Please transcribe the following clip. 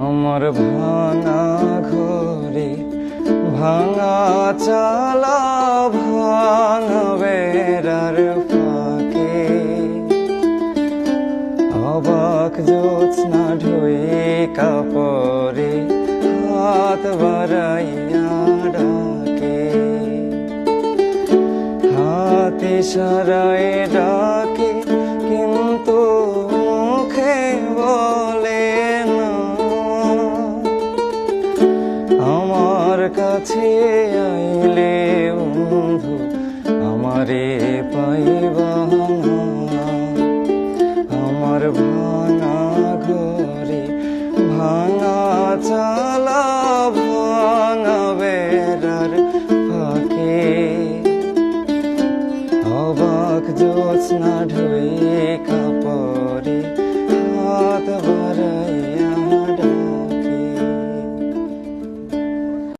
আমার ভাঙা ঘরে ভাঙা চালা ভাঙা বেড়ার ফাঁকে অবাক জ্যোৎস্না ঢুয়ে কাপড়ে হাত বাড়াইয়া ডাকে, হাত ইশারায় ডাকে কিন্তু মুখে বলে না। আমার কাছে আইলে বন্ধু আমারে পাইবা না। আমার ভাঙা ঘরে ভাঙা